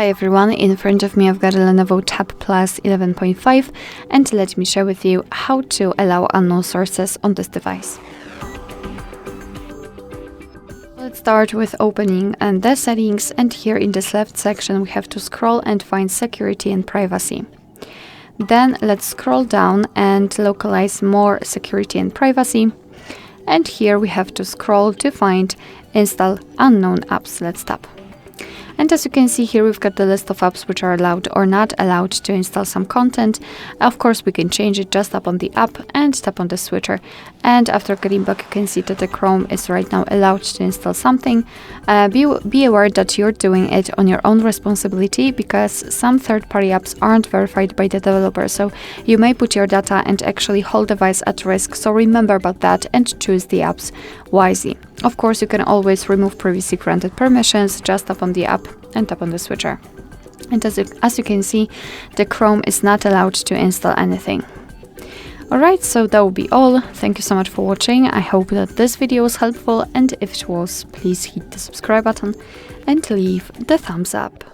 Hi everyone, in front of me I've got a Lenovo Tab Plus 11.5 and let me share with you how to allow unknown sources on this device. Let's start with opening the settings, and here in this left section we have to scroll and find security and privacy. Then let's scroll down and localize more security and privacy, and here we have to scroll to find install unknown apps. Let's tap. And as you can see here, we've got the list of apps which are allowed or not allowed to install some content. Of course, we can change it. Just tap on the app and tap on the switcher. And after getting back, you can see that the Chrome is right now allowed to install something. Be aware that you're doing it on your own responsibility, because some third-party apps aren't verified by the developer. So you may put your data and actually whole device at risk. So remember about that and choose the apps wisely. Of course, you can always remove previously granted permissions. Just tap on the app and tap on the switcher. And as you can see, the Chrome is not allowed to install anything. Alright, so that will be all. Thank you so much for watching. I hope that this video was helpful, and if it was, please hit the subscribe button and leave the thumbs up.